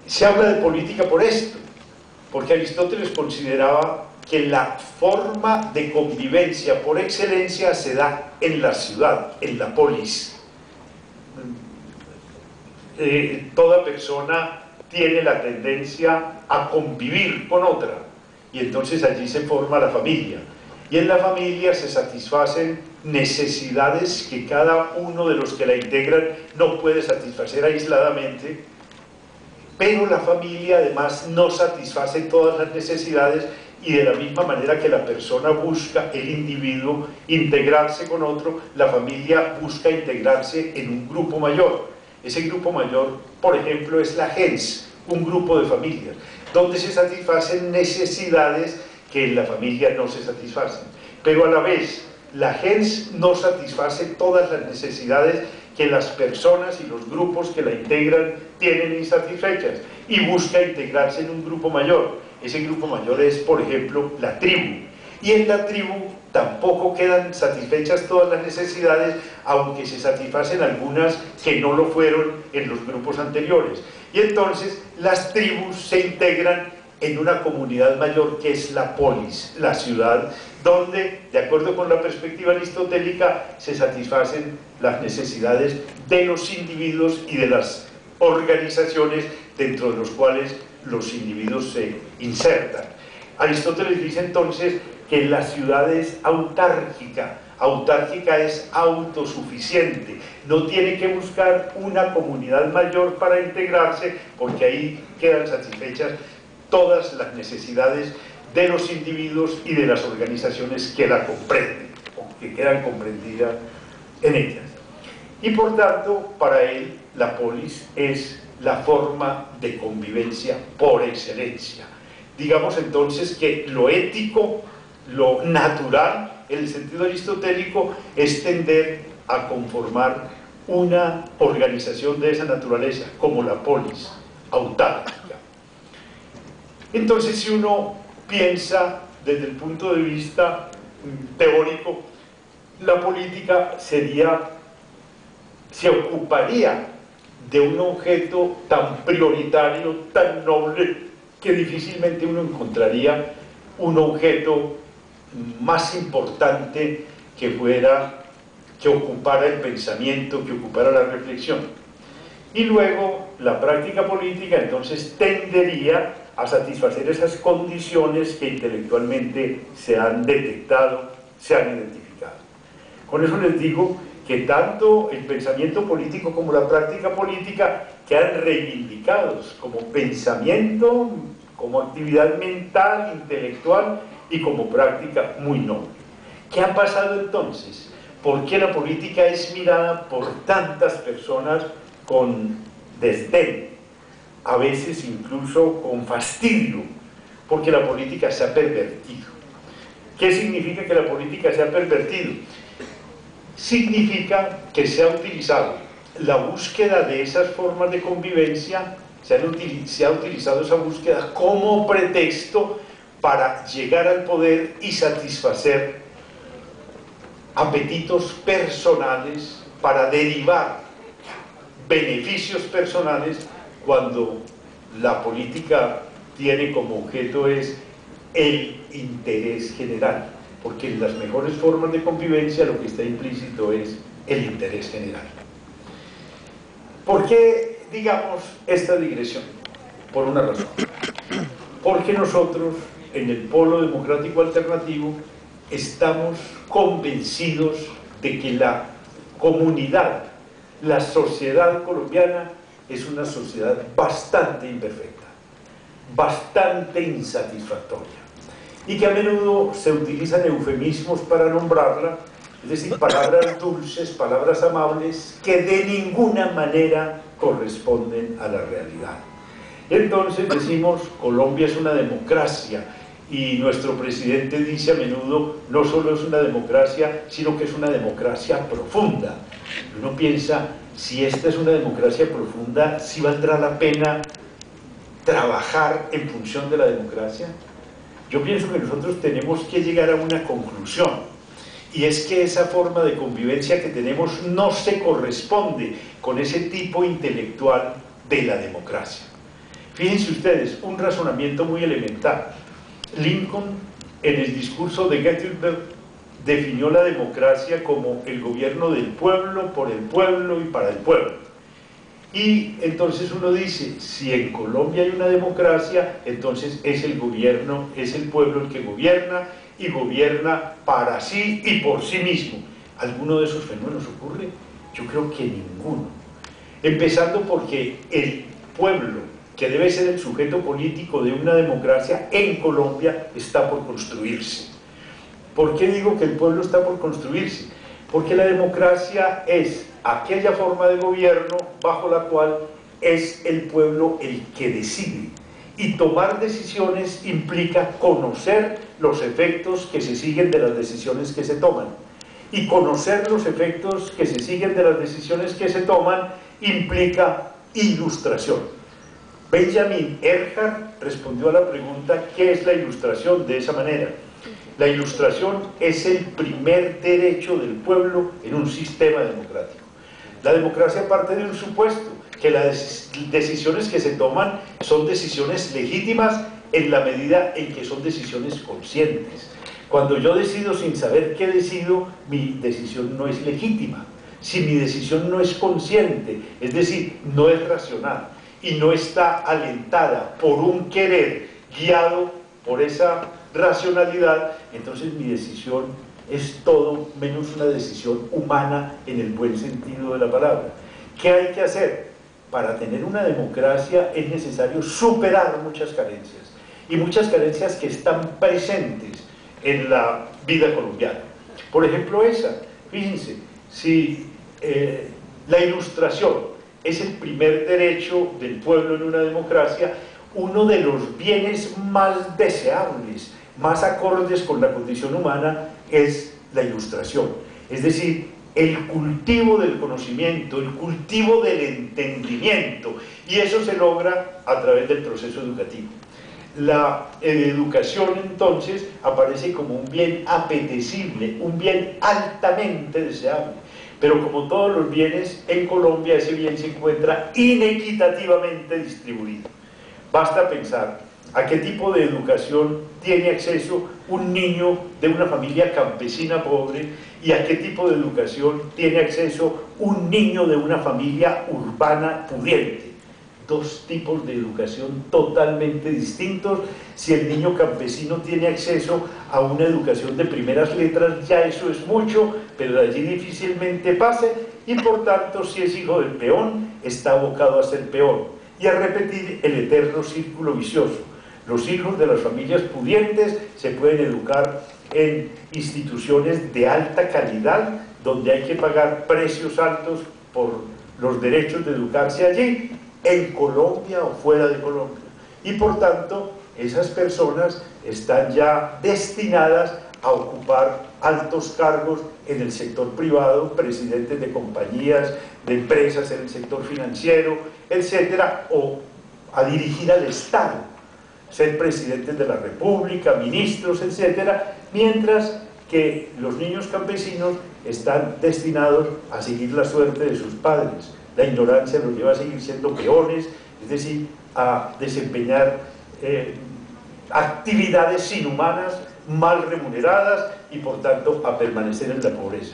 Se habla de política por esto, porque Aristóteles consideraba que la forma de convivencia por excelencia se da en la ciudad, en la polis. Toda persona tiene la tendencia a convivir con otra, y entonces allí se forma la familia, y en la familia se satisfacen necesidades que cada uno de los que la integran no puede satisfacer aisladamente, pero la familia además no satisface todas las necesidades, y de la misma manera que la persona busca, el individuo, integrarse con otro, la familia busca integrarse en un grupo mayor. Ese grupo mayor, por ejemplo, es la gens, un grupo de familias, donde se satisfacen necesidades que en la familia no se satisfacen. Pero a la vez, la gens no satisface todas las necesidades que las personas y los grupos que la integran tienen insatisfechas, y busca integrarse en un grupo mayor. Ese grupo mayor es, por ejemplo, la tribu. Y en la tribu tampoco quedan satisfechas todas las necesidades, aunque se satisfacen algunas que no lo fueron en los grupos anteriores. Y entonces las tribus se integran en una comunidad mayor que es la polis, la ciudad, donde, de acuerdo con la perspectiva aristotélica, se satisfacen las necesidades de los individuos y de las organizaciones dentro de los cuales los individuos se insertan. Aristóteles dice entonces que la ciudad es autárquica. Autárquica es autosuficiente, no tiene que buscar una comunidad mayor para integrarse, porque ahí quedan satisfechas todas las necesidades de los individuos y de las organizaciones que la comprenden, o que quedan comprendidas en ellas. Y por tanto, para él, la polis es la forma de convivencia por excelencia. Digamos entonces que lo ético, lo natural, en el sentido aristotélico, es tender a conformar una organización de esa naturaleza, como la polis, autárquica. Entonces, si uno piensa desde el punto de vista teórico, la política se ocuparía de un objeto tan prioritario, tan noble, que difícilmente uno encontraría un objeto más importante que ocupara el pensamiento, que ocupara la reflexión. Y luego la práctica política entonces tendería a satisfacer esas condiciones que intelectualmente se han detectado, se han identificado. Con eso les digo que tanto el pensamiento político como la práctica política quedan reivindicados como pensamiento, como actividad mental, intelectual y como práctica muy noble. ¿Qué ha pasado entonces? ¿Por qué la política es mirada por tantas personas con desdén, a veces incluso con fastidio? Porque la política se ha pervertido. ¿Qué significa que la política se ha pervertido? Significa que se ha utilizado la búsqueda de esas formas de convivencia, se ha utilizado esa búsqueda como pretexto para llegar al poder y satisfacer apetitos personales, para derivar beneficios personales, cuando la política tiene como objeto es el interés general, porque en las mejores formas de convivencia lo que está implícito es el interés general. ¿Por qué, digamos, esta digresión? Por una razón. Porque nosotros, en el polo democrático alternativo, estamos convencidos de que la comunidad, la sociedad colombiana, es una sociedad bastante imperfecta, bastante insatisfactoria, y que a menudo se utilizan eufemismos para nombrarla, es decir, palabras dulces, palabras amables, que de ninguna manera corresponden a la realidad. Entonces decimos, Colombia es una democracia, y nuestro presidente dice a menudo, no solo es una democracia, sino que es una democracia profunda. Uno piensa, si esta es una democracia profunda, ¿sí valdrá la pena trabajar en función de la democracia? Yo pienso que nosotros tenemos que llegar a una conclusión, y es que esa forma de convivencia que tenemos no se corresponde con ese tipo intelectual de la democracia. Fíjense ustedes, un razonamiento muy elemental. Lincoln, en el discurso de Gettysburg, definió la democracia como el gobierno del pueblo, por el pueblo y para el pueblo. Y entonces uno dice, si en Colombia hay una democracia, entonces es el gobierno, es el pueblo el que gobierna, y gobierna para sí y por sí mismo. ¿Alguno de esos fenómenos ocurre? Yo creo que ninguno. Empezando porque el pueblo, que debe ser el sujeto político de una democracia, en Colombia está por construirse. ¿Por qué digo que el pueblo está por construirse? Porque la democracia es aquella forma de gobierno bajo la cual es el pueblo el que decide. Y tomar decisiones implica conocer los efectos que se siguen de las decisiones que se toman. Y conocer los efectos que se siguen de las decisiones que se toman implica ilustración. Benjamin Ehrhardt respondió a la pregunta ¿qué es la ilustración? De esa manera: la ilustración es el primer derecho del pueblo en un sistema democrático. La democracia parte de un supuesto, que las decisiones que se toman son decisiones legítimas en la medida en que son decisiones conscientes. Cuando yo decido sin saber qué decido, mi decisión no es legítima. Si mi decisión no es consciente, es decir, no es racional y no está alentada por un querer guiado por esa racionalidad, entonces mi decisión es todo menos una decisión humana en el buen sentido de la palabra. ¿Qué hay que hacer? Para tener una democracia es necesario superar muchas carencias, y muchas carencias que están presentes en la vida colombiana. Por ejemplo, esa, fíjense, si la ilustración es el primer derecho del pueblo en una democracia, uno de los bienes más deseables, más acordes con la condición humana, es la ilustración. Es decir, el cultivo del conocimiento, el cultivo del entendimiento, y eso se logra a través del proceso educativo. La educación entonces aparece como un bien apetecible, un bien altamente deseable, pero como todos los bienes en Colombia, ese bien se encuentra inequitativamente distribuido. Basta pensar a qué tipo de educación tiene acceso un niño de una familia campesina pobre y a qué tipo de educación tiene acceso un niño de una familia urbana pudiente. Dos tipos de educación totalmente distintos. Si el niño campesino tiene acceso a una educación de primeras letras, ya eso es mucho, pero de allí difícilmente pase, y por tanto, si es hijo del peón, está abocado a ser peón y a repetir el eterno círculo vicioso. Los hijos de las familias pudientes se pueden educar en instituciones de alta calidad, donde hay que pagar precios altos por los derechos de educarse allí, en Colombia o fuera de Colombia. Y por tanto, esas personas están ya destinadas a ocupar altos cargos en el sector privado, presidentes de compañías, de empresas en el sector financiero, etcétera, o a dirigir al Estado, ser presidentes de la República, ministros, etcétera, mientras que los niños campesinos están destinados a seguir la suerte de sus padres. La ignorancia los lleva a seguir siendo peones, es decir, a desempeñar actividades inhumanas, mal remuneradas, y por tanto a permanecer en la pobreza.